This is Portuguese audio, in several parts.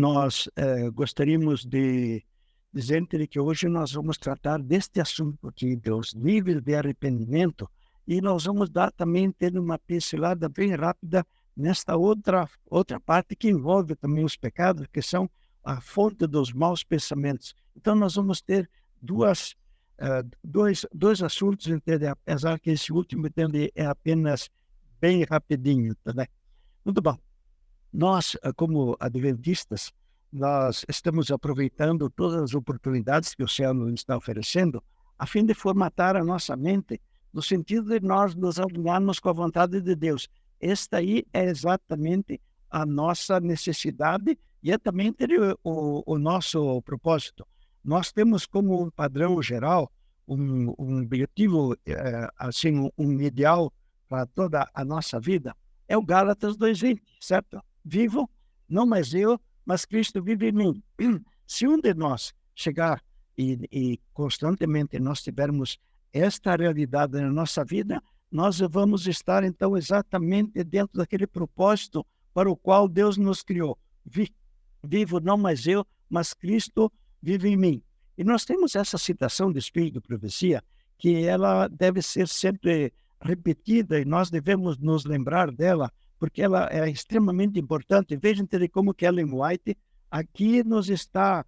nós gostaríamos de dizer que hoje nós vamos tratar deste assunto aqui, dos níveis de arrependimento, e nós vamos dar também, ter uma pincelada bem rápida nesta outra parte que envolve também os pecados, que são a fonte dos maus pensamentos. Então nós vamos ter dois assuntos, entende? Apesar que esse último, entende, é apenas bem rapidinho, tá, né? Muito bom. Nós, como adventistas, nós estamos aproveitando todas as oportunidades que o céu nos está oferecendo, a fim de formatar a nossa mente, no sentido de nós nos alinharmos com a vontade de Deus. Esta aí é exatamente a nossa necessidade e é também o nosso propósito. Nós temos como um padrão geral, um objetivo, assim, um ideal para toda a nossa vida, é o Gálatas 2:20, certo? Vivo, não mais eu, mas Cristo vive em mim. Se um de nós chegar e constantemente nós tivermos esta realidade na nossa vida, nós vamos estar, então, exatamente dentro daquele propósito para o qual Deus nos criou. Vivo, não mais eu, mas Cristo vive em mim. E nós temos essa citação do Espírito de Profecia, que ela deve ser sempre repetida e nós devemos nos lembrar dela, porque ela é extremamente importante. Vejam como que Ellen White aqui nos está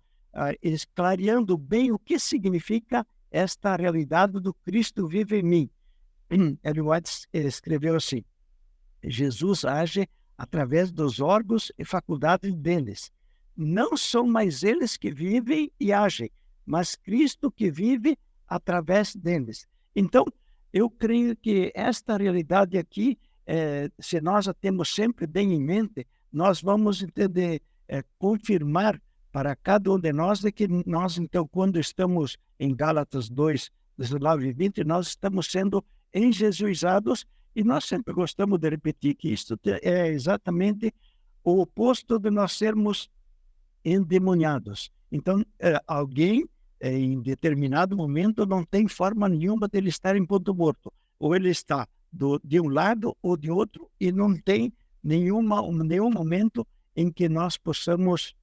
esclareando bem o que significa esta realidade do Cristo vive em mim. Ellen White escreveu assim: Jesus age através dos órgãos e faculdades deles. Não são mais eles que vivem e agem, mas Cristo que vive através deles. Então, eu creio que esta realidade aqui, se nós a temos sempre bem em mente, nós vamos entender, confirmar para cada um de nós de que nós, então, quando estamos em Gálatas 2:19-20, nós estamos sendo enjesuizados, e nós sempre gostamos de repetir que isto é exatamente o oposto de nós sermos endemoniados. Então, alguém, em determinado momento, não tem forma nenhuma de ele estar em ponto morto. Ou ele está de um lado ou de outro, e não tem nenhum momento em que nós possamos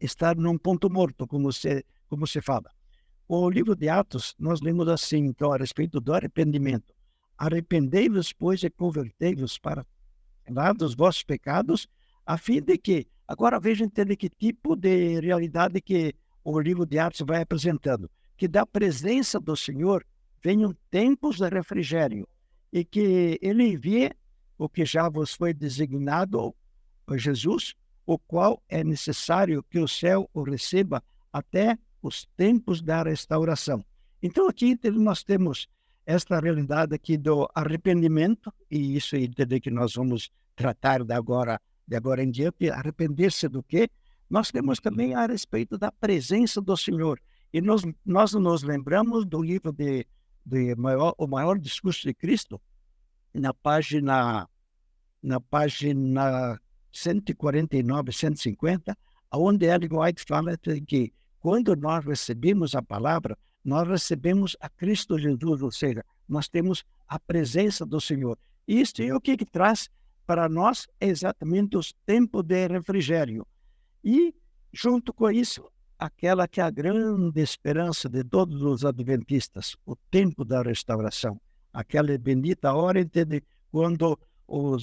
estar num ponto morto, como se fala. O livro de Atos, nós lemos assim, então, a respeito do arrependimento. Arrependei-vos, pois, e convertei-vos para lá dos vossos pecados, a fim de que... Agora vejam que tipo de realidade que o livro de Atos vai apresentando. Que da presença do Senhor venham tempos de refrigério, e que Ele envie o que já vos foi designado, Jesus, o qual é necessário que o céu o receba até os tempos da restauração. Então aqui nós temos esta realidade aqui do arrependimento, e isso é que nós vamos tratar de agora em diante. Arrepender-se do quê? Nós temos também a respeito da presença do Senhor. E nós nos lembramos do livro O Maior Discurso de Cristo, na página 149, 150, onde Ellen White fala que quando nós recebemos a palavra, nós recebemos a Cristo Jesus, ou seja, nós temos a presença do Senhor. Isto é o que traz para nós exatamente os tempos de refrigério. E, junto com isso, aquela que é a grande esperança de todos os adventistas, o tempo da restauração. Aquela bendita hora, entende? Quando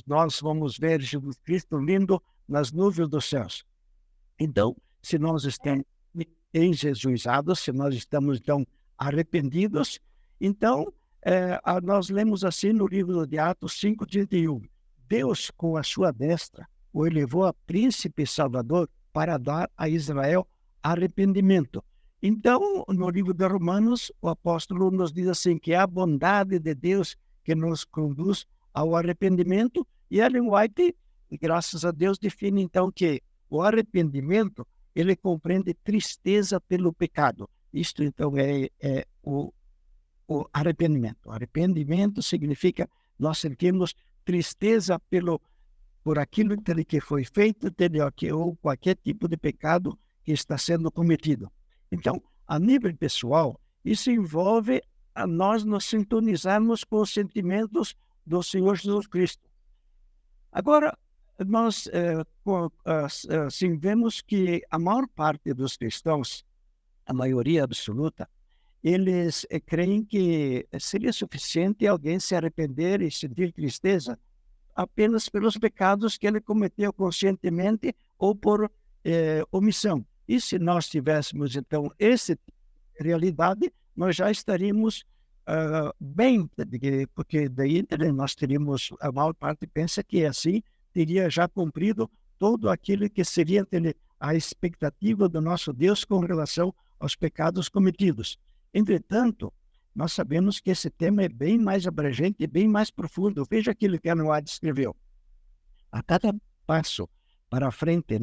nós vamos ver Jesus Cristo vindo nas nuvens dos céus. Então, se nós estamos enjesuizados, se nós estamos, então, arrependidos, então, nós lemos assim no livro de Atos 5:31. Deus, com a sua destra, o elevou a príncipe salvador para dar a Israel arrependimento. Então, no livro de Romanos, o apóstolo nos diz assim, que é a bondade de Deus que nos conduz ao arrependimento, e Ellen White, graças a Deus, define então que o arrependimento, ele compreende tristeza pelo pecado. Isto então é o arrependimento. O arrependimento significa nós sentimos tristeza por aquilo que foi feito, ou qualquer tipo de pecado que está sendo cometido. Então, a nível pessoal, isso envolve a nós nos sintonizarmos com os sentimentos do Senhor Jesus Cristo. Agora, Nós assim, vemos que a maior parte dos cristãos, a maioria absoluta, eles creem que seria suficiente alguém se arrepender e sentir tristeza apenas pelos pecados que ele cometeu conscientemente ou por omissão. E se nós tivéssemos, então, essa realidade, nós já estaríamos bem, porque daí nós teríamos, a maior parte pensa que assim teria já cumprido todo aquilo que seria a expectativa do nosso Deus com relação aos pecados cometidos. Entretanto, nós sabemos que esse tema é bem mais abrangente e bem mais profundo. Veja aquilo que Ellen White escreveu. A cada passo para frente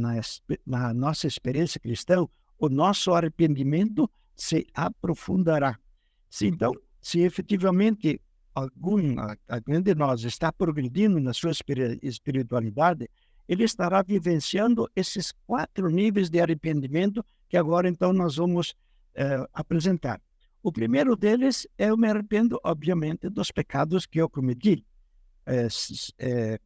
na nossa experiência cristã, o nosso arrependimento se aprofundará. Se efetivamente alguém de nós está progredindo na sua espiritualidade, ele estará vivenciando esses 4 níveis de arrependimento que agora então nós vamos apresentar. O primeiro deles é eu me arrependo, obviamente, dos pecados que eu cometi.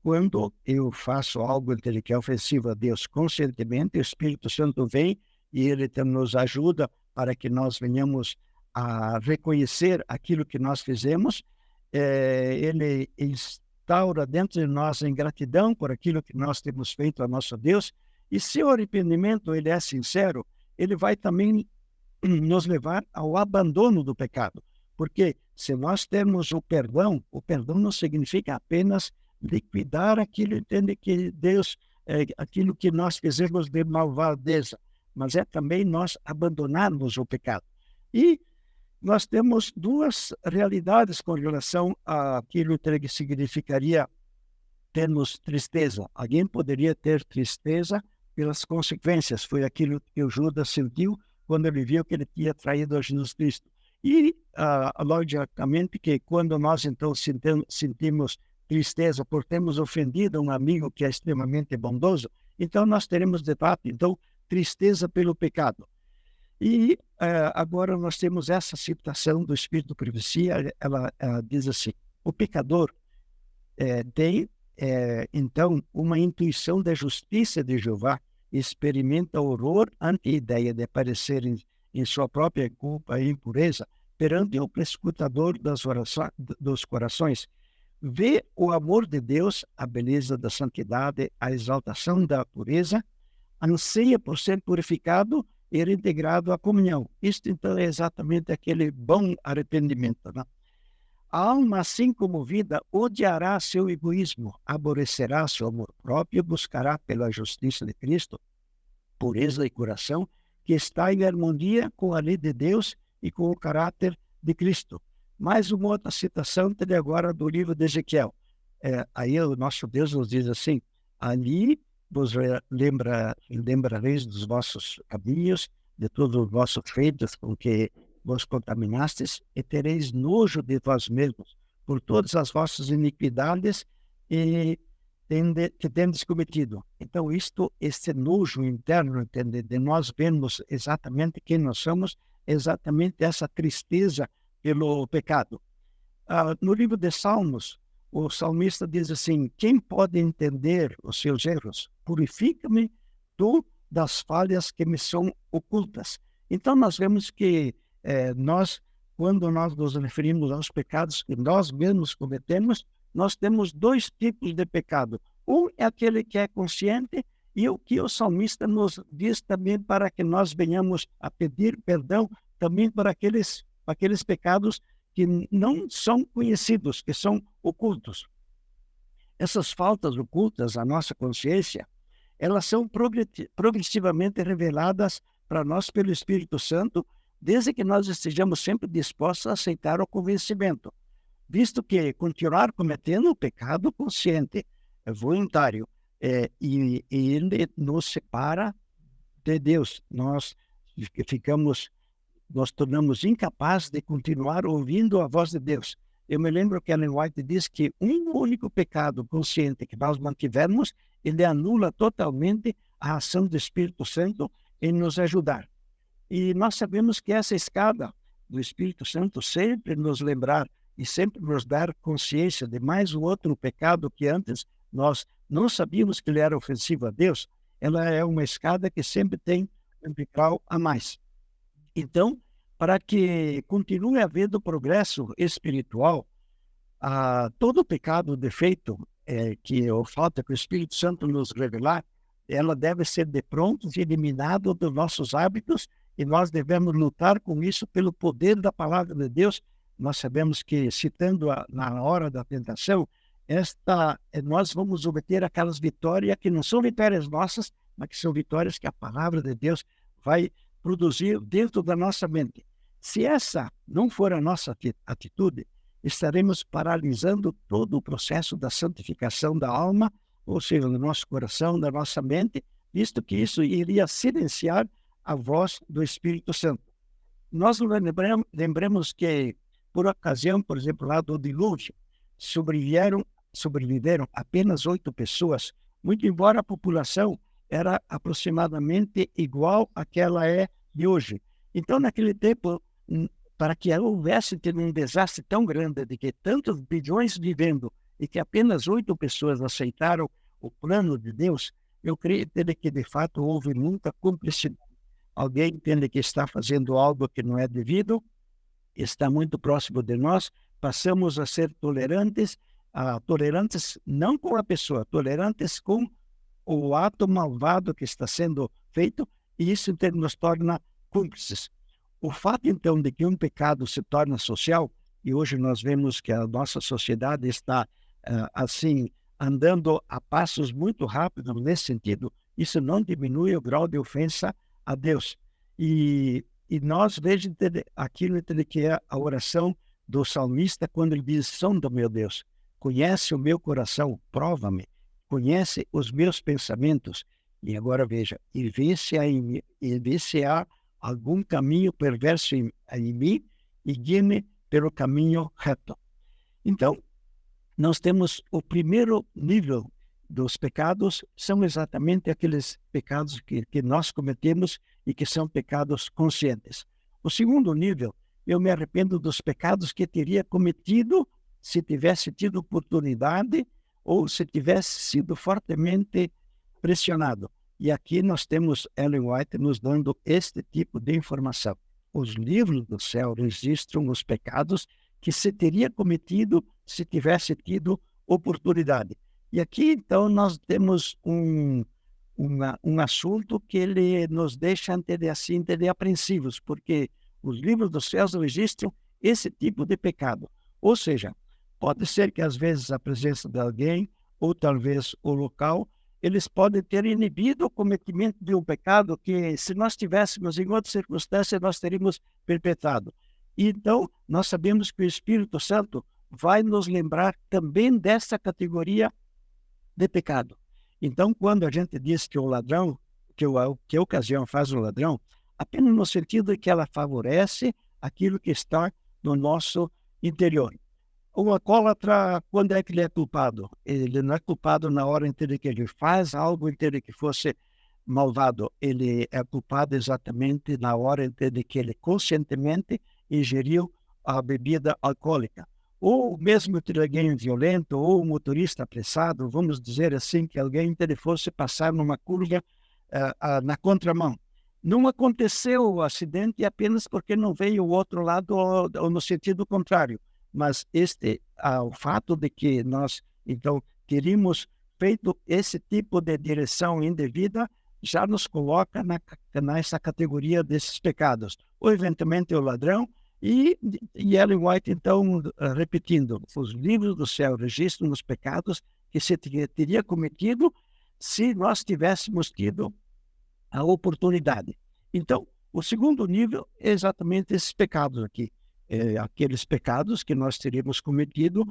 Quando eu faço algo que é ofensivo a Deus conscientemente, o Espírito Santo vem e ele nos ajuda para que nós venhamos a reconhecer aquilo que nós fizemos. Ele instaura dentro de nós a ingratidão por aquilo que nós temos feito a nosso Deus. E se o arrependimento ele é sincero, ele vai também nos levar ao abandono do pecado. Porque se nós temos o perdão não significa apenas liquidar aquilo que Deus, aquilo que nós fizemos de malvadeza, mas é também nós abandonarmos o pecado. E nós temos 2 realidades com relação àquilo que significaria termos tristeza. Alguém poderia ter tristeza pelas consequências, foi aquilo que o Judas sentiu quando ele viu que ele tinha traído a Jesus Cristo. E, logicamente, que quando nós, então, sentimos tristeza por termos ofendido um amigo que é extremamente bondoso, então nós teremos, de fato, então, tristeza pelo pecado. E agora nós temos essa citação do Espírito de Profecia, ela diz assim, o pecador tem, então, uma intuição da justiça de Jeová, experimenta horror ante a ideia de aparecer em sua própria culpa e impureza perante o prescrutador dos corações. Vê o amor de Deus, a beleza da santidade, a exaltação da pureza, anseia por ser purificado e reintegrado à comunhão. Isto, então, é exatamente aquele bom arrependimento, né? A alma, assim como vida, odiará seu egoísmo, aborrecerá seu amor próprio, buscará pela justiça de Cristo, pureza de coração, que está em harmonia com a lei de Deus e com o caráter de Cristo. Mais uma outra citação tem agora do livro de Ezequiel. Aí o nosso Deus nos diz assim, ali vos lembrareis dos vossos caminhos, de todos os vossos feitos com que vos contaminastes, e tereis nojo de vós mesmos por todas as vossas iniquidades que tendes cometido. Então, este nojo interno, entende, de nós vermos exatamente quem nós somos, exatamente essa tristeza pelo pecado. No livro de Salmos, o salmista diz assim, quem pode entender os seus erros? Purifica-me tu das falhas que me são ocultas. Então, nós vemos que quando nós nos referimos aos pecados que nós mesmos cometemos, nós temos 2 tipos de pecado. Um é aquele que é consciente e o que o salmista nos diz também para que nós venhamos a pedir perdão também para aqueles pecados que não são conhecidos, que são ocultos. Essas faltas ocultas à nossa consciência, elas são progressivamente reveladas para nós pelo Espírito Santo, desde que nós estejamos sempre dispostos a aceitar o convencimento, visto que continuar cometendo o pecado consciente é voluntário, e ele nos separa de Deus. Nós tornamos incapazes de continuar ouvindo a voz de Deus. Eu me lembro que Ellen White diz que um único pecado consciente que nós mantivermos, ele anula totalmente a ação do Espírito Santo em nos ajudar. E nós sabemos que essa escada do Espírito Santo sempre nos lembrar e sempre nos dar consciência de mais um outro pecado que antes nós não sabíamos que ele era ofensivo a Deus, ela é uma escada que sempre tem um degrau a mais. Então, para que continue havendo progresso espiritual, todo pecado, defeito, que ou falta que o Espírito Santo nos revelar, ela deve ser de pronto eliminada dos nossos hábitos, e nós devemos lutar com isso pelo poder da palavra de Deus. Nós sabemos que, citando na hora da tentação, nós vamos obter aquelas vitórias que não são vitórias nossas, mas que são vitórias que a palavra de Deus vai produzir dentro da nossa mente. Se essa não for a nossa atitude, estaremos paralisando todo o processo da santificação da alma, ou seja, do nosso coração, da nossa mente, visto que isso iria silenciar a voz do Espírito Santo. Nós lembramos que, por ocasião, por exemplo, lá do dilúvio, sobreviveram apenas 8 pessoas, muito embora a população era aproximadamente igual àquela é de hoje. Então, naquele tempo, para que houvesse um desastre tão grande de que tantos bilhões vivendo e que apenas 8 pessoas aceitaram o plano de Deus, eu creio que de fato houve muita cumplicidade. Alguém entende que está fazendo algo que não é devido, está muito próximo de nós, passamos a ser tolerantes, tolerantes não com a pessoa, tolerantes com o ato malvado que está sendo feito, e isso então nos torna cúmplices. O fato, então, de que um pecado se torna social, e hoje nós vemos que a nossa sociedade está, assim, andando a passos muito rápidos nesse sentido, isso não diminui o grau de ofensa a Deus. E nós vejamos aquilo que é a oração do salmista, quando ele diz: sonda, meu Deus, conhece o meu coração, prova-me, conhece os meus pensamentos. E agora veja, e vê se há algum caminho perverso em mim, e guie-me pelo caminho reto. Então, nós temos o primeiro nível dos pecados, são exatamente aqueles pecados que nós cometemos e que são pecados conscientes. O segundo nível, eu me arrependo dos pecados que teria cometido se tivesse tido oportunidade ou se tivesse sido fortemente pressionado. E aqui nós temos Ellen White nos dando este tipo de informação. Os livros do céu registram os pecados que se teria cometido se tivesse tido oportunidade. E aqui, então, nós temos um assunto que ele nos deixa apreensivos, porque os livros dos céus registram esse tipo de pecado. Ou seja, pode ser que às vezes a presença de alguém, ou talvez o local, eles podem ter inibido o cometimento de um pecado que, se nós tivéssemos em outra circunstância, nós teríamos perpetrado. E, então, nós sabemos que o Espírito Santo vai nos lembrar também dessa categoria de pecado. Então, quando a gente diz que o ladrão, que a ocasião faz o ladrão, apenas no sentido de que ela favorece aquilo que está no nosso interior. O alcoólatra, quando é que ele é culpado? Ele não é culpado na hora em que ele faz algo em que fosse malvado. Ele é culpado exatamente na hora em que ele conscientemente ingeriu a bebida alcoólica. Ou mesmo que alguém violento, ou um motorista apressado, vamos dizer assim, que alguém fosse passar numa curva na contramão. Não aconteceu o acidente apenas porque não veio o outro lado ou no sentido contrário. Mas o fato de que nós, então, teríamos feito esse tipo de direção indevida já nos coloca nessa categoria desses pecados. Ou, eventualmente, o ladrão, e Ellen White, então, repetindo, os livros do céu registram os pecados que se teria cometido se nós tivéssemos tido a oportunidade. Então, o segundo nível é exatamente esses pecados aqui. Aqueles pecados que nós teríamos cometido,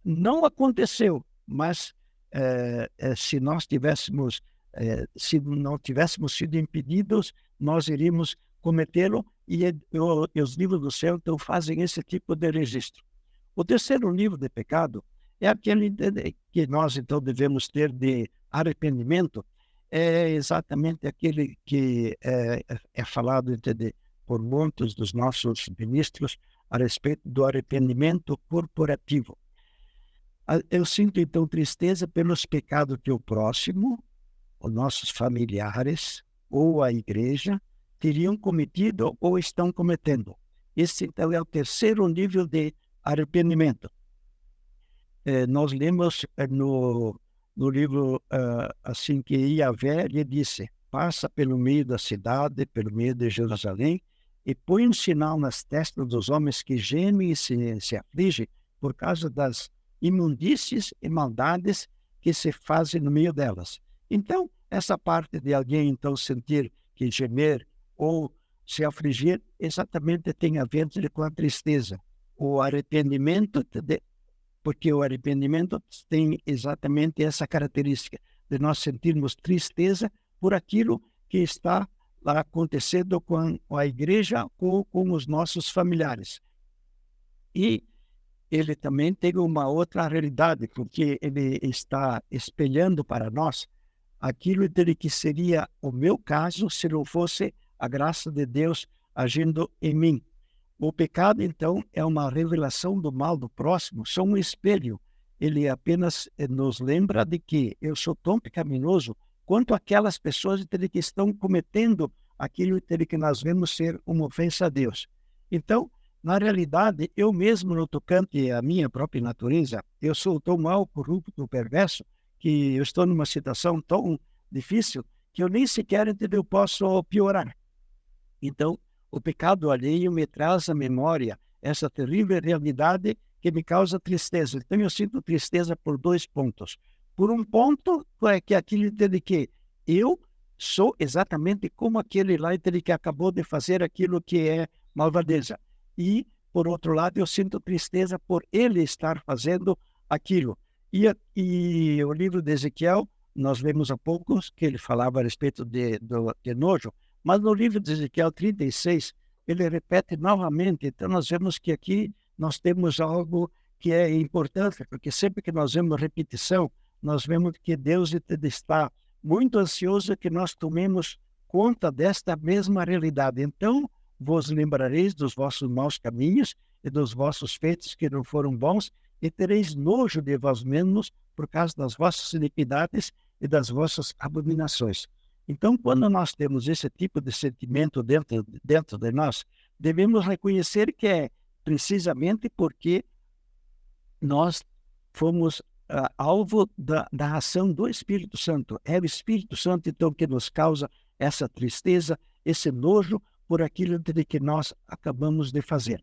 não aconteceu, mas se não tivéssemos sido impedidos, nós iríamos cometê-lo, e os livros do céu então fazem esse tipo de registro. O terceiro nível de pecado é aquele que nós então devemos ter de arrependimento, é exatamente aquele que é falado por muitos dos nossos ministros a respeito do arrependimento corporativo. Eu sinto, então, tristeza pelos pecados que o próximo, os nossos familiares ou a igreja teriam cometido ou estão cometendo. Esse, então, é o terceiro nível de arrependimento. Nós lemos no livro assim que Iavé lhe disse: passa pelo meio da cidade, pelo meio de Jerusalém, e põe um sinal nas testas dos homens que gemem e se afligem por causa das imundícies e maldades que se fazem no meio delas. Então, essa parte de alguém então sentir que gemer ou se afligir exatamente tem a ver com a tristeza. O arrependimento porque o arrependimento tem exatamente essa característica de nós sentirmos tristeza por aquilo que está lá acontecendo com a igreja ou com os nossos familiares. E ele também tem uma outra realidade, porque ele está espelhando para nós aquilo de que seria o meu caso se não fosse a graça de Deus agindo em mim. O pecado, então, é uma revelação do mal do próximo, são um espelho. Ele apenas nos lembra de que eu sou tão pecaminoso quanto aquelas pessoas que estão cometendo aquilo que nós vemos ser uma ofensa a Deus. Então, na realidade, eu mesmo, no tocante à minha própria natureza, eu sou tão mau, corrupto, perverso, que eu estou numa situação tão difícil que eu nem sequer eu posso piorar. Então, o pecado alheio me traz à memória essa terrível realidade que me causa tristeza. Então, eu sinto tristeza por dois pontos. Por um ponto, é que aquilo de que eu sou exatamente como aquele lá que acabou de fazer aquilo que é malvadeza. E, por outro lado, eu sinto tristeza por ele estar fazendo aquilo. E o livro de Ezequiel, nós vemos há poucos que ele falava a respeito de nojo, mas no livro de Ezequiel 36, ele repete novamente. Então, nós vemos que aqui nós temos algo que é importante, porque sempre que nós vemos repetição, nós vemos que Deus está muito ansioso que nós tomemos conta desta mesma realidade. Então, vos lembrareis dos vossos maus caminhos e dos vossos feitos que não foram bons, e tereis nojo de vós mesmos por causa das vossas iniquidades e das vossas abominações. Então, quando nós temos esse tipo de sentimento dentro de nós, devemos reconhecer que é precisamente porque nós fomos alvo da ação do Espírito Santo. É o Espírito Santo, então, que nos causa essa tristeza, esse nojo por aquilo de que nós acabamos de fazer.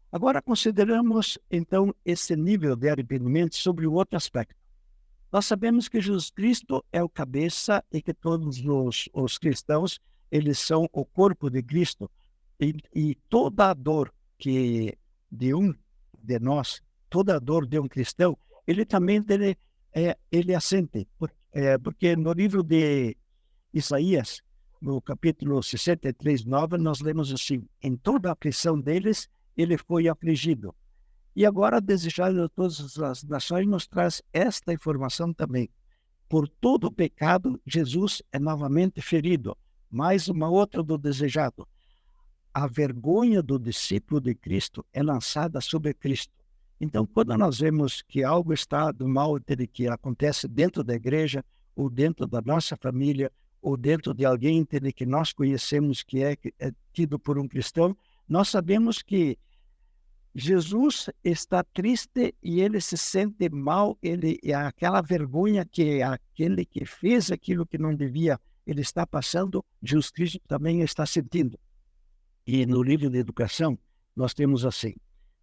Agora, consideramos, então, esse nível de arrependimento sobre o outro aspecto. Nós sabemos que Jesus Cristo é o cabeça e que todos os cristãos, eles são o corpo de Cristo. E toda a dor que de nós, toda a dor de um cristão, ele também ele assente. Porque no livro de Isaías, no capítulo 63, 9, nós lemos assim: em toda a aflição deles, ele foi afligido. E agora, desejado de todas as nações, nos traz esta informação também. Por todo o pecado, Jesus é novamente ferido. Mais uma outra do desejado. A vergonha do discípulo de Cristo é lançada sobre Cristo. Então, quando nós vemos que algo está do mal que acontece dentro da igreja, ou dentro da nossa família, ou dentro de alguém que nós conhecemos que é tido por um cristão, nós sabemos que Jesus está triste e ele se sente mal, aquela vergonha que aquele que fez aquilo que não devia, ele está passando, Jesus Cristo também está sentindo. E no livro de educação, nós temos assim: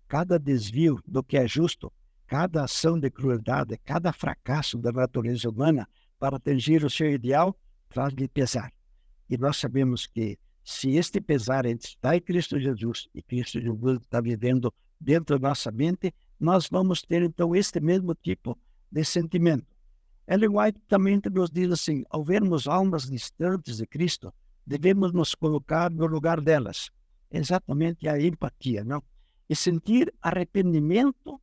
cada desvio do que é justo, cada ação de crueldade, cada fracasso da natureza humana para atingir o seu ideal, faz-lhe pesar. E nós sabemos que se este pesar está em Cristo Jesus, e Cristo Jesus está vivendo dentro da nossa mente, nós vamos ter então este mesmo tipo de sentimento. Ellen White também nos diz assim: ao vermos almas distantes de Cristo, devemos nos colocar no lugar delas. Exatamente a empatia, não? E sentir arrependimento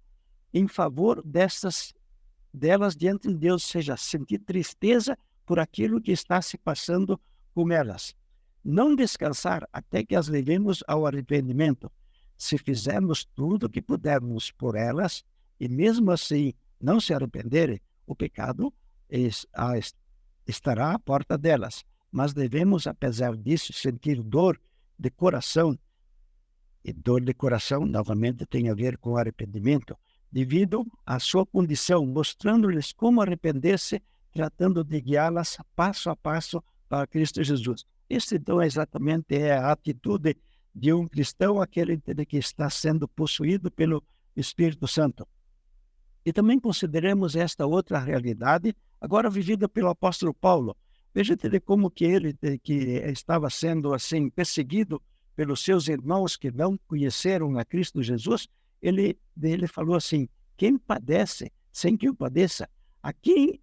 em favor delas diante de Deus, ou seja, sentir tristeza por aquilo que está se passando com elas. Não descansar até que as levemos ao arrependimento. Se fizermos tudo o que pudermos por elas, e mesmo assim não se arrependerem, o pecado estará à porta delas. Mas devemos, apesar disso, sentir dor de coração. E dor de coração, novamente, tem a ver com arrependimento, devido à sua condição, mostrando-lhes como arrepender-se, tratando de guiá-las passo a passo para Cristo Jesus. Isso, então, exatamente é a atitude de um cristão, aquele que está sendo possuído pelo Espírito Santo. E também consideremos esta outra realidade, agora vivida pelo apóstolo Paulo. Veja como que ele que estava sendo assim perseguido pelos seus irmãos que não conheceram a Cristo Jesus, ele falou assim: quem padece sem que eu padeça, a quem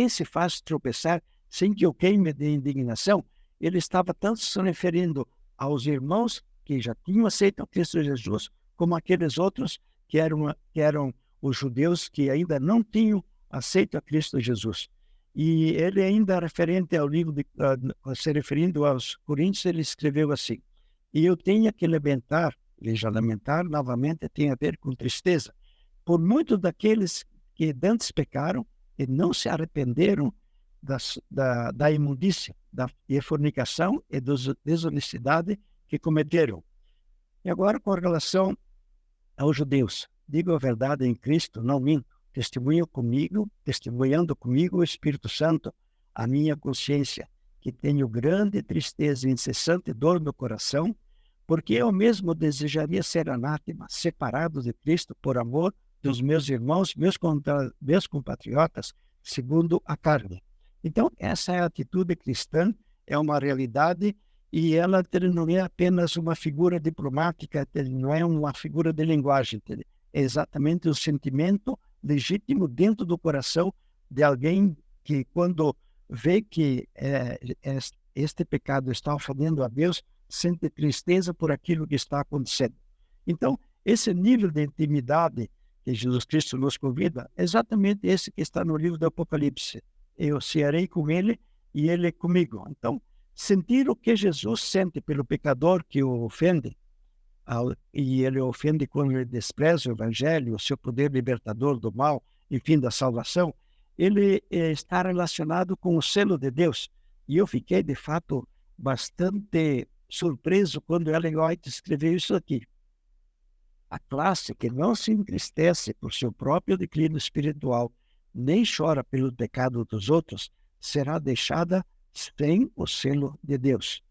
se faz tropeçar sem que eu queime de indignação. Ele estava tanto se referindo aos irmãos que já tinham aceito a Cristo Jesus, como aqueles outros que eram os judeus que ainda não tinham aceito a Cristo Jesus. E ele ainda, referente ao livro, se referindo aos Coríntios, ele escreveu assim: e eu tenho que lamentar, veja, lamentar novamente tem a ver com tristeza, por muitos daqueles que antes pecaram e não se arrependeram da imundícia, da fornicação e da desonestidade que cometeram. E agora, com relação aos judeus, digo a verdade em Cristo, não minto. Testemunhando comigo o Espírito Santo, a minha consciência, que tenho grande tristeza e incessante dor no coração, porque eu mesmo desejaria ser anátema, separado de Cristo por amor dos meus irmãos, meus compatriotas, segundo a carne. Então, essa é a atitude cristã, é uma realidade, e ela não é apenas uma figura diplomática, não é uma figura de linguagem, é exatamente o sentimento legítimo dentro do coração de alguém que, quando vê que este pecado está ofendendo a Deus, sente tristeza por aquilo que está acontecendo. Então, esse nível de intimidade que Jesus Cristo nos convida é exatamente esse que está no livro do Apocalipse. Eu cearei com ele e ele comigo. Então, sentir o que Jesus sente pelo pecador que o ofende, e ele ofende quando ele despreza o Evangelho, o seu poder libertador do mal, enfim, da salvação, ele está relacionado com o selo de Deus. E eu fiquei, de fato, bastante surpreso quando Ellen White escreveu isso aqui. A classe que não se entristece por seu próprio declínio espiritual, nem chora pelo pecado dos outros, será deixada sem o selo de Deus.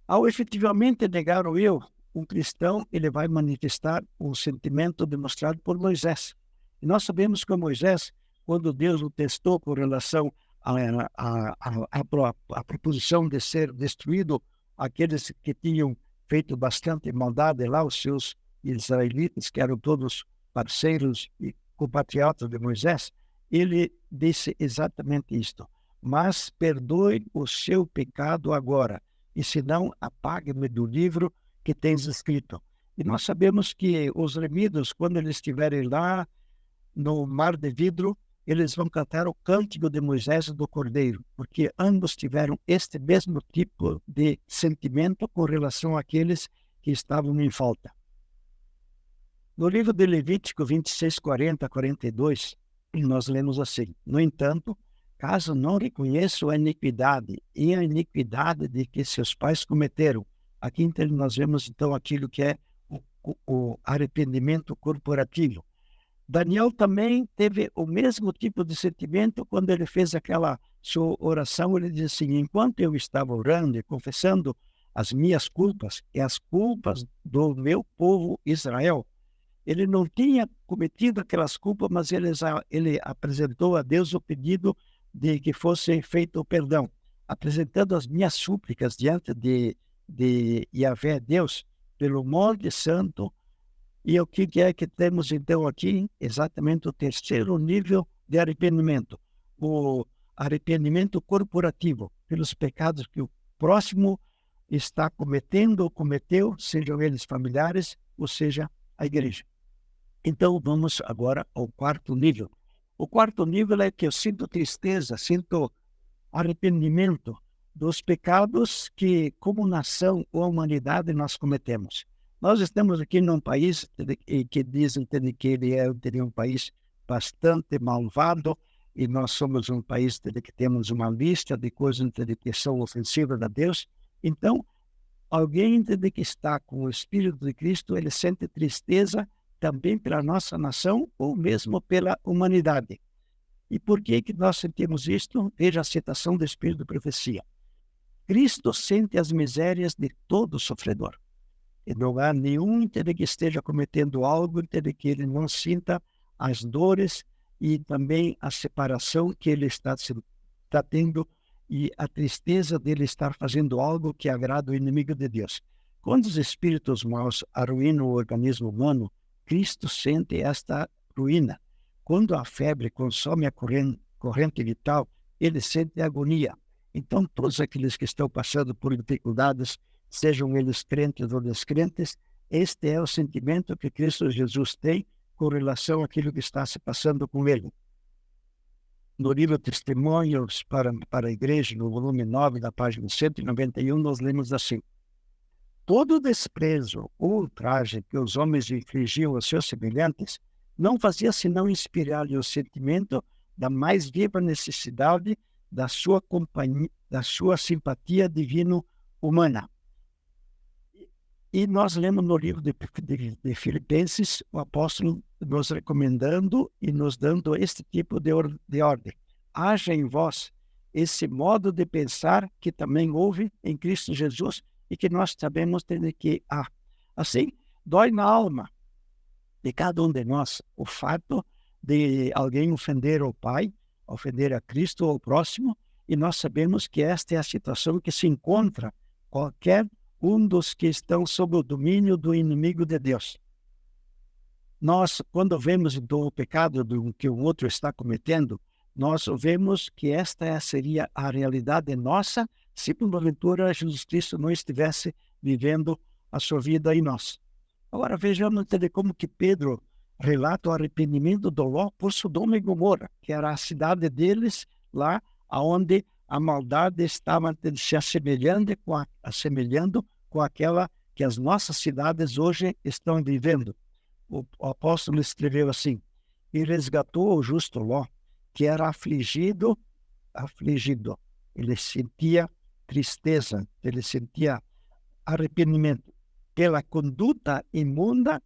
Ao efetivamente negar o eu, um cristão ele vai manifestar um sentimento demonstrado por Moisés. E nós sabemos que Moisés, quando Deus o testou com relação à proposição de ser destruído aqueles que tinham feito bastante maldade lá, os seus israelitas, que eram todos parceiros e compatriotas de Moisés, ele disse exatamente isto: mas perdoe o seu pecado agora, e se não, apague-me do livro que tens escrito. E nós sabemos que os remidos, quando eles estiverem lá no mar de vidro, eles vão cantar o cântico de Moisés e do Cordeiro, porque ambos tiveram este mesmo tipo de sentimento com relação àqueles que estavam em falta. No livro de Levítico 26, 40 a 42, nós lemos assim: no entanto, caso não reconheçam a iniquidade e a iniquidade de que seus pais cometeram. Aqui então, nós vemos então aquilo que é o arrependimento corporativo. Daniel também teve o mesmo tipo de sentimento quando ele fez aquela sua oração. Ele diz assim: enquanto eu estava orando e confessando as minhas culpas e as culpas do meu povo Israel, ele não tinha cometido aquelas culpas, mas ele apresentou a Deus o pedido de que fosse feito o perdão, apresentando as minhas súplicas diante de Yahvé, Deus, pelo monte santo. E o que é que temos então aqui? Exatamente o terceiro nível de arrependimento, o arrependimento corporativo, pelos pecados que o próximo está cometendo ou cometeu, sejam eles familiares, ou seja, a igreja. Então, vamos agora ao quarto nível. O quarto nível é que eu sinto tristeza, sinto arrependimento dos pecados que, como nação ou humanidade, nós cometemos. Nós estamos aqui num país que dizem que ele é um país bastante malvado, e nós somos um país que temos uma lista de coisas que são ofensivas a Deus. Então, alguém que está com o Espírito de Cristo, ele sente tristeza também pela nossa nação ou mesmo pela humanidade. E por que nós sentimos isto? Veja a citação do Espírito de Profecia. Cristo sente as misérias de todo sofredor. E não há nenhum que esteja cometendo algo que ele não sinta as dores e também a separação que ele está tendo e a tristeza dele estar fazendo algo que agrada o inimigo de Deus. Quando os espíritos maus arruinam o organismo humano, Cristo sente esta ruína. Quando a febre consome a corrente vital, ele sente agonia. Então, todos aqueles que estão passando por dificuldades, sejam eles crentes ou descrentes, este é o sentimento que Cristo Jesus tem com relação àquilo que está se passando com ele. No livro Testemunhos para a Igreja, no volume 9, na página 191, nós lemos assim: todo desprezo ou ultraje que os homens infligiam aos seus semelhantes não fazia senão inspirar-lhe o sentimento da mais viva necessidade da sua companhia, da sua simpatia divino-humana. E nós lemos no livro de Filipenses o apóstolo nos recomendando e nos dando este tipo de ordem. Haja em vós esse modo de pensar que também houve em Cristo Jesus e que nós sabemos que há. Assim, dói na alma de cada um de nós o fato de alguém ofender o Pai, ofender a Cristo ou o próximo, e nós sabemos que esta é a situação que se encontra qualquer um dos que estão sob o domínio do inimigo de Deus. Nós, quando vemos o pecado que o outro está cometendo, nós vemos que esta seria a realidade nossa se, porventura, Jesus Cristo não estivesse vivendo a sua vida em nós. Agora, vejamos como que Pedro relata o arrependimento do Ló por Sodoma e Gomorra, que era a cidade deles, lá onde a maldade estava se assemelhando com aquela que as nossas cidades hoje estão vivendo. O apóstolo escreveu assim: e resgatou o justo Ló, que era afligido. Ele sentia tristeza, ele sentia arrependimento pela conduta imunda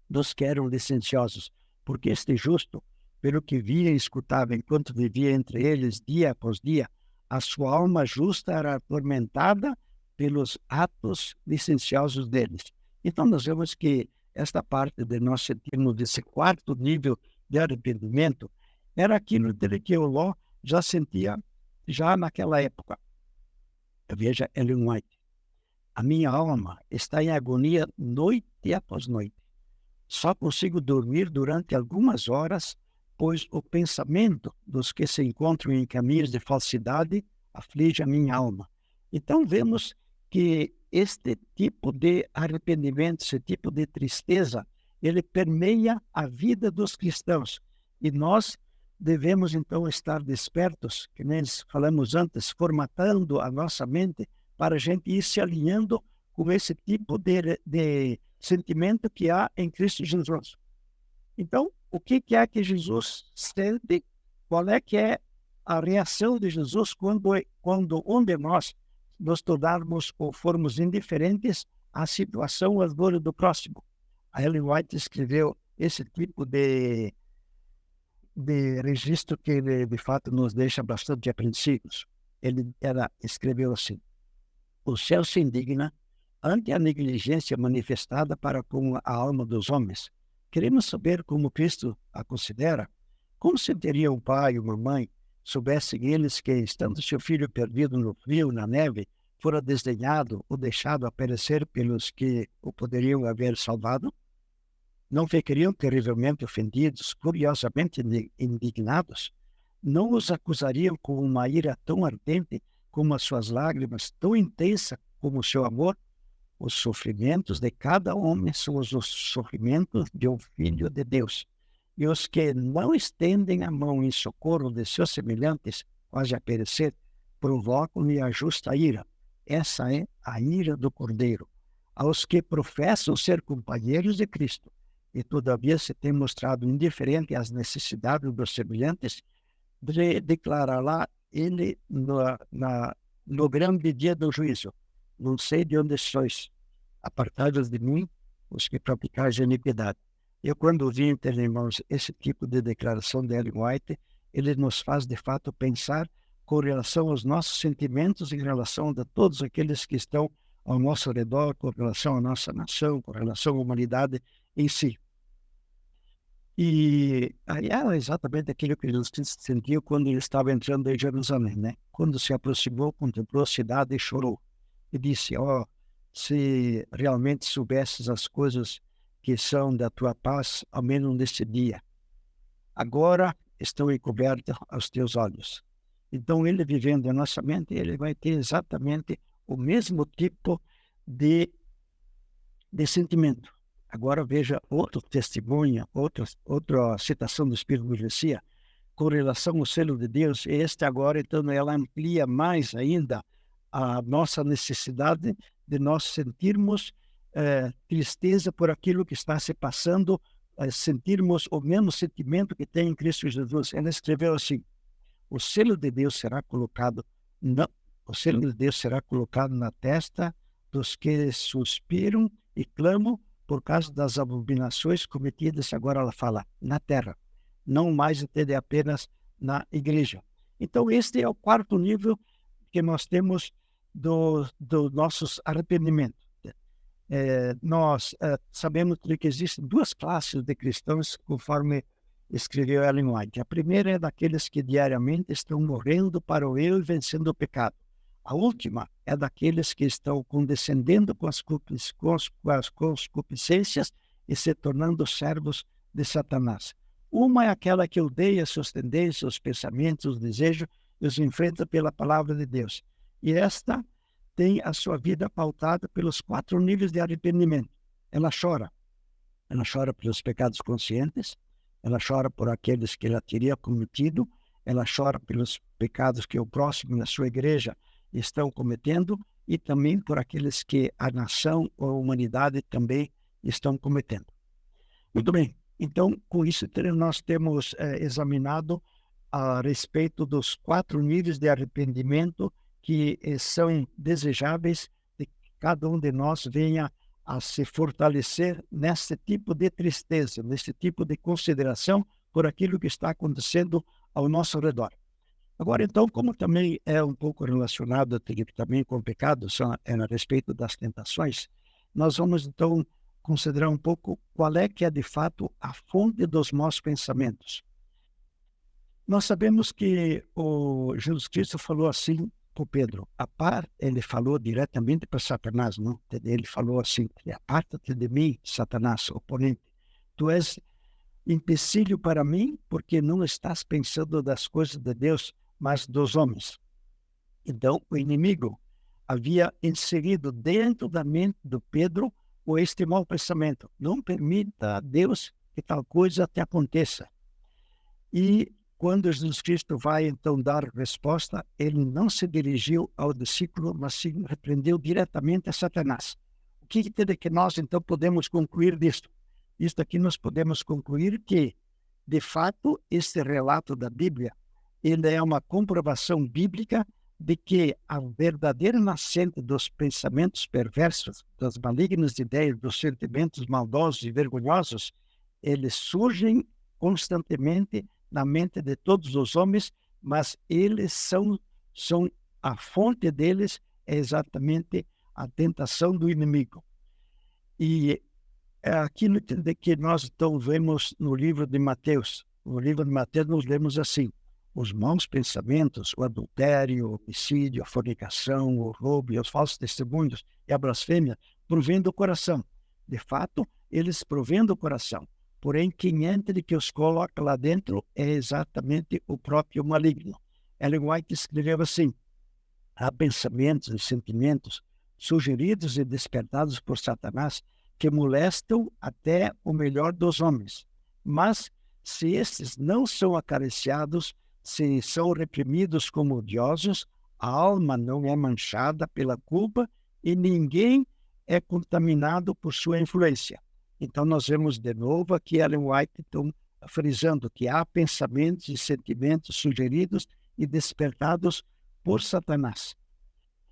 dos que eram licenciosos, porque este justo, pelo que via e escutava enquanto vivia entre eles dia após dia, a sua alma justa era atormentada pelos atos licenciosos deles. Então nós vemos que esta parte de nós sentirmos desse quarto nível de arrependimento era aquilo que o Ló já sentia já naquela época. Veja Ellen White: a minha alma está em agonia noite após noite. Só consigo dormir durante algumas horas, pois o pensamento dos que se encontram em caminhos de falsidade aflige a minha alma. Então vemos que este tipo de arrependimento, esse tipo de tristeza, ele permeia a vida dos cristãos. E nós devemos então estar despertos, que nem falamos antes, formatando a nossa mente para a gente ir se alinhando com esse tipo de sentimento que há em Cristo Jesus. Então, o que é que Jesus sente? Qual é que é a reação de Jesus quando um de nós nos tornarmos ou formos indiferentes à situação, às dores do próximo? A Ellen White escreveu esse tipo de registro que ele, de fato, nos deixa bastante apreensivos. Ela escreveu assim: o céu se indigna ante a negligência manifestada para com a alma dos homens. Queremos saber como Cristo a considera. Como sentiria um pai ou uma mãe soubessem eles que, estando seu filho perdido no frio, na neve, fora desdenhado ou deixado a perecer pelos que o poderiam haver salvado? Não ficariam terrivelmente ofendidos, curiosamente indignados? Não os acusariam com uma ira tão ardente como as suas lágrimas, tão intensa como o seu amor? Os sofrimentos de cada homem são os sofrimentos de um filho de Deus. E os que não estendem a mão em socorro de seus semelhantes, quase a perecer, provocam-lhe a justa ira. Essa é a ira do Cordeiro. aos que professam ser companheiros de Cristo e todavia se têm mostrado indiferentes às necessidades dos semelhantes, declarará ele no grande dia do juízo: não sei de onde sois, apartados de mim, os que praticais a iniquidade. Eu, quando vi, entre irmãos, esse tipo de declaração de Ellen White, ele nos faz, de fato, pensar com relação aos nossos sentimentos, em relação a todos aqueles que estão ao nosso redor, com relação à nossa nação, com relação à humanidade em si. E aí era exatamente aquilo que Jesus sentiu quando ele estava entrando em Jerusalém, né? Quando se aproximou, contemplou a cidade e chorou. E disse: ó, se realmente soubesses as coisas que são da tua paz, ao menos neste dia. Agora estão encobertas aos teus olhos. Então, ele vivendo em nossa mente, ele vai ter exatamente o mesmo tipo de sentimento. Agora veja outro testemunho, outra citação do Espírito de Profecia, com relação ao selo de Deus. Este agora, então, ela amplia mais ainda a nossa necessidade de nós sentirmos tristeza por aquilo que está se passando, sentirmos o mesmo sentimento que tem em Cristo Jesus. Ela escreveu assim: o selo de Deus será colocado na testa dos que suspiram e clamam por causa das abominações cometidas, agora ela fala, na terra, não mais entende apenas na igreja. Então, este é o quarto nível que nós temos do nossos arrependimentos. Nós sabemos que existem duas classes de cristãos, conforme escreveu Ellen White. A primeira é daqueles que diariamente estão morrendo para o eu e vencendo o pecado. A última é daqueles que estão condescendendo com as concupiscências e se tornando servos de Satanás. Uma é aquela que odeia suas tendências, os pensamentos, os desejos e os enfrenta pela palavra de Deus. E esta tem a sua vida pautada pelos 4 níveis de arrependimento. Ela chora pelos pecados conscientes, ela chora por aqueles que ela teria cometido, ela chora pelos pecados que o próximo na sua igreja estão cometendo e também por aqueles que a nação ou a humanidade também estão cometendo. Muito bem, então com isso nós temos examinado a respeito dos 4 níveis de arrependimento que são desejáveis de que cada um de nós venha a se fortalecer nesse tipo de tristeza, nesse tipo de consideração por aquilo que está acontecendo ao nosso redor. Agora, então, como também é um pouco relacionado também com o pecado, a respeito das tentações, nós vamos, então, considerar um pouco qual é que é, de fato, a fonte dos nossos pensamentos. Nós sabemos que o Jesus Cristo falou assim para Pedro, ele falou diretamente para Satanás, não? Ele falou assim: aparta-te de mim, Satanás, oponente, tu és empecilho para mim, porque não estás pensando das coisas de Deus, mas dos homens. Então, o inimigo havia inserido dentro da mente do Pedro este mau pensamento: não permita a Deus que tal coisa te aconteça. E quando Jesus Cristo vai então dar resposta, ele não se dirigiu ao discípulo, mas se repreendeu diretamente a Satanás. O que nós então podemos concluir disto? Isto aqui nós podemos concluir que, de fato, este relato da Bíblia, ele é uma comprovação bíblica de que a verdadeira nascente dos pensamentos perversos, das malignas ideias, dos sentimentos maldosos e vergonhosos, eles surgem constantemente na mente de todos os homens, mas eles são a fonte deles é exatamente a tentação do inimigo. E é aquilo que nós então vemos no livro de Mateus. No livro de Mateus nós lemos assim: os maus pensamentos, o adultério, o homicídio, a fornicação, o roubo e os falsos testemunhos e a blasfêmia provêm do coração. De fato, eles provêm do coração. Porém, quem entra e que os coloca lá dentro é exatamente o próprio maligno. Ellen White escreveu assim: há pensamentos e sentimentos sugeridos e despertados por Satanás que molestam até o melhor dos homens. Mas, se estes não são acariciados, se são reprimidos como odiosos, a alma não é manchada pela culpa e ninguém é contaminado por sua influência. Então, nós vemos de novo aqui Ellen White então, frisando que há pensamentos e sentimentos sugeridos e despertados por Satanás.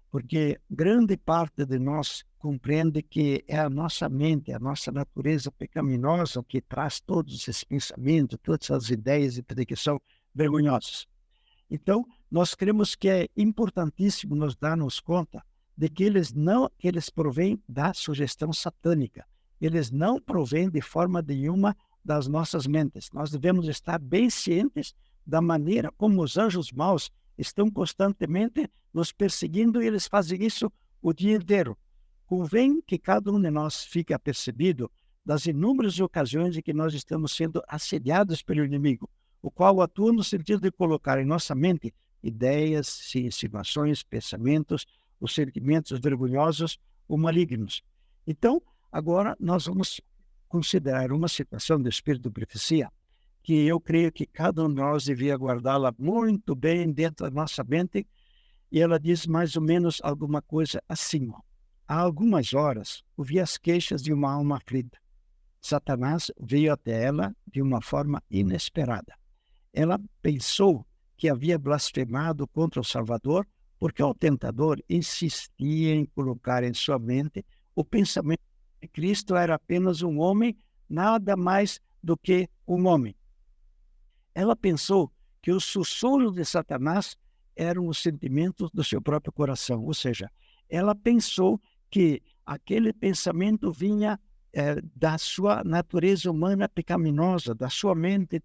Porque grande parte de nós compreende que é a nossa mente, a nossa natureza pecaminosa que traz todos esses pensamentos, todas essas ideias que são vergonhosas. Então, nós cremos que é importantíssimo nos darmos conta de que eles provêm da sugestão satânica. Eles não provêm de forma nenhuma das nossas mentes. Nós devemos estar bem cientes da maneira como os anjos maus estão constantemente nos perseguindo e eles fazem isso o dia inteiro. Convém que cada um de nós fique apercebido das inúmeras ocasiões em que nós estamos sendo assediados pelo inimigo, o qual atua no sentido de colocar em nossa mente ideias, insinuações, pensamentos, os sentimentos vergonhosos ou malignos. Então, agora nós vamos considerar uma situação do espírito de profecia que eu creio que cada um de nós devia guardá-la muito bem dentro da nossa mente, e ela diz mais ou menos alguma coisa assim. Há algumas horas, ouvi as queixas de uma alma aflita. Satanás veio até ela de uma forma inesperada. Ela pensou que havia blasfemado contra o Salvador, porque o tentador insistia em colocar em sua mente o pensamento de que Cristo era apenas um homem, nada mais do que um homem. Ela pensou que os sussurros de Satanás eram os sentimentos do seu próprio coração, ou seja, ela pensou que aquele pensamento vinha da sua natureza humana pecaminosa, da sua mente,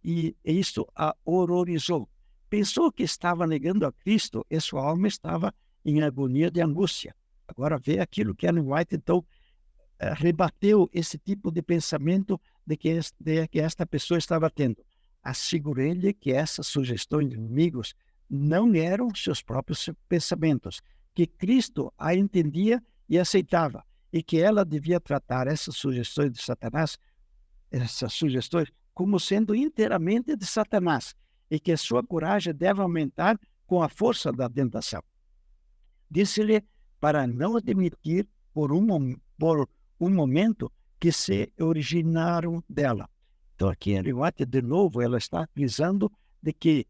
e isso a horrorizou. Pensou que estava negando a Cristo e sua alma estava em agonia de angústia. Agora vê aquilo que Ellen White, então, rebateu esse tipo de pensamento de que esta pessoa estava tendo. Assegurei-lhe que essas sugestões de inimigos não eram seus próprios pensamentos, que Cristo a entendia e aceitava, e que ela devia tratar essas sugestões de Satanás, essas sugestões, como sendo inteiramente de Satanás, e que sua coragem deve aumentar com a força da tentação. Disse-lhe para não admitir por um momento que se originaram dela. Então, aqui em Ellen White, de novo, ela está frisando de que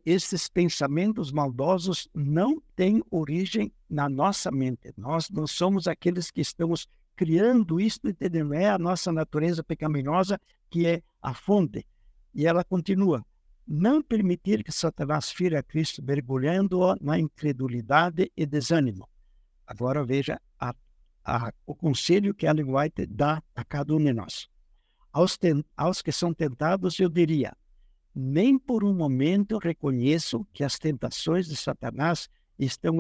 esses pensamentos maldosos não têm origem na nossa mente. Nós não somos aqueles que estamos criando isto, entendeu? É a nossa natureza pecaminosa que é a fonte. E ela continua: não permitir que Satanás fira a Cristo, mergulhando-o na incredulidade e desânimo. Agora veja o conselho que Ellen White dá a cada um de nós. Aos que são tentados, eu diria: nem por um momento reconheço que as tentações de Satanás estão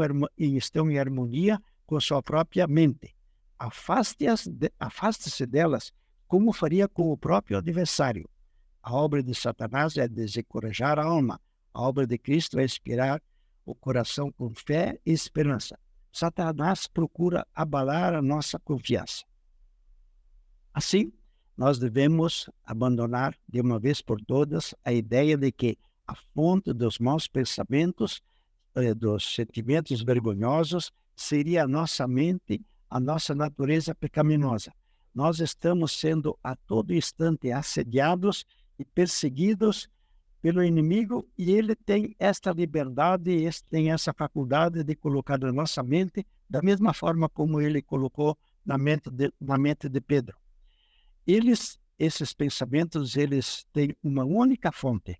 em harmonia com sua própria mente. Afaste-se delas, como faria com o próprio adversário. A obra de Satanás é desencorajar a alma. A obra de Cristo é inspirar o coração com fé e esperança. Satanás procura abalar a nossa confiança. Assim, nós devemos abandonar de uma vez por todas a ideia de que a fonte dos maus pensamentos, dos sentimentos vergonhosos, seria a nossa mente, a nossa natureza pecaminosa. Nós estamos sendo a todo instante assediados e perseguidos pelo inimigo, e ele tem esta liberdade, tem essa faculdade de colocar na nossa mente da mesma forma como ele colocou na mente de Pedro. Esses pensamentos, eles têm uma única fonte.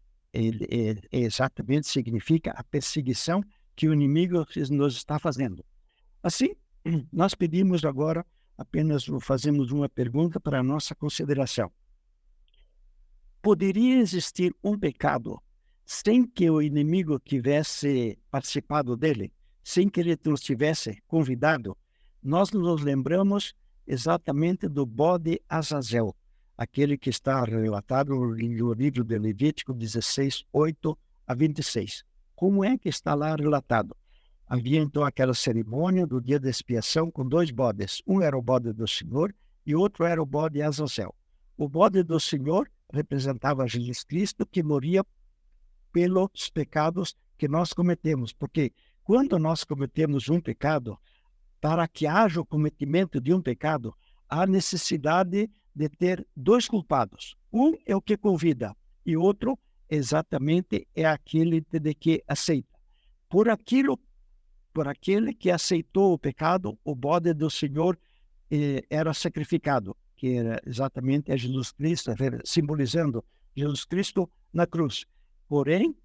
Exatamente significa a perseguição que o inimigo nos está fazendo. Assim, nós pedimos agora, apenas fazemos uma pergunta para a nossa consideração. Poderia existir um pecado sem que o inimigo tivesse participado dele, sem que ele nos tivesse convidado? Nós nos lembramos exatamente do bode Azazel, aquele que está relatado no livro de Levítico 16, 8 a 26. Como é que está lá relatado? Havia então aquela cerimônia do dia da expiação com 2 bodes. Um era o bode do Senhor e outro era o bode Azazel. O bode do Senhor representava Jesus Cristo, que moria pelos pecados que nós cometemos, porque quando nós cometemos um pecado, para que haja o cometimento de um pecado, há necessidade de ter dois culpados. Um é o que convida e outro exatamente é aquele de que aceita. Por aquele que aceitou o pecado, o bode do Senhor era sacrificado, que era exatamente a Jesus Cristo, simbolizando Jesus Cristo na cruz. Porém,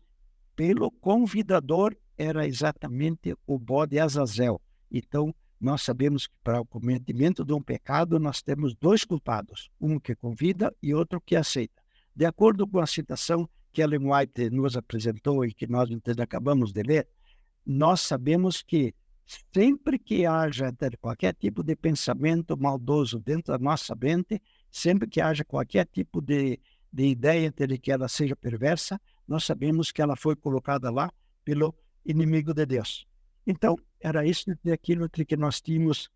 pelo convidador era exatamente o bode Azazel. Então, nós sabemos que para o cometimento de um pecado, nós temos dois culpados, um que convida e outro que aceita. De acordo com a citação que Ellen White nos apresentou e que nós acabamos de ler, nós sabemos que sempre que haja qualquer tipo de pensamento maldoso dentro da nossa mente, sempre que haja qualquer tipo de ideia de que ela seja perversa, nós sabemos que ela foi colocada lá pelo inimigo de Deus. Então, era isso aquilo que nós tínhamos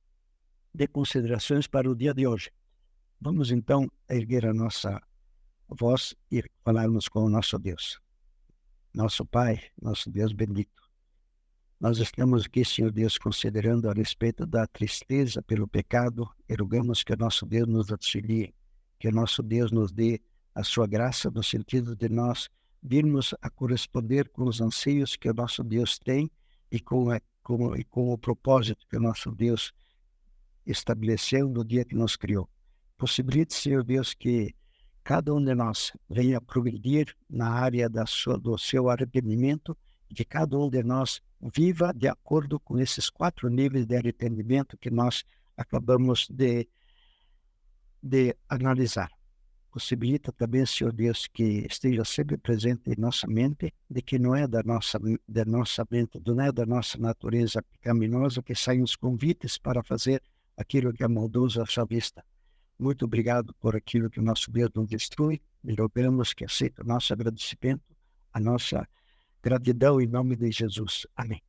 de considerações para o dia de hoje. Vamos então erguer a nossa voz e falarmos com o nosso Deus. Nosso Pai, nosso Deus bendito. Nós estamos aqui, Senhor Deus, considerando a respeito da tristeza pelo pecado e rogamos que o nosso Deus nos auxilie, que o nosso Deus nos dê a sua graça no sentido de nós virmos a corresponder com os anseios que o nosso Deus tem e com o propósito que o nosso Deus estabeleceu no dia que nos criou. Possibilite, Senhor Deus, que cada um de nós venha progredir na área do seu arrependimento, que cada um de nós viva de acordo com esses 4 níveis de arrependimento que nós acabamos de analisar. Possibilita também, Senhor Deus, que esteja sempre presente em nossa mente, de que não é da nossa mente, não é da nossa natureza pecaminosa que saem os convites para fazer aquilo que é maldoso à sua vista. Muito obrigado por aquilo que o nosso Deus nos instrui e rogamos que aceite o nosso agradecimento, a nossa gratidão em nome de Jesus. Amém.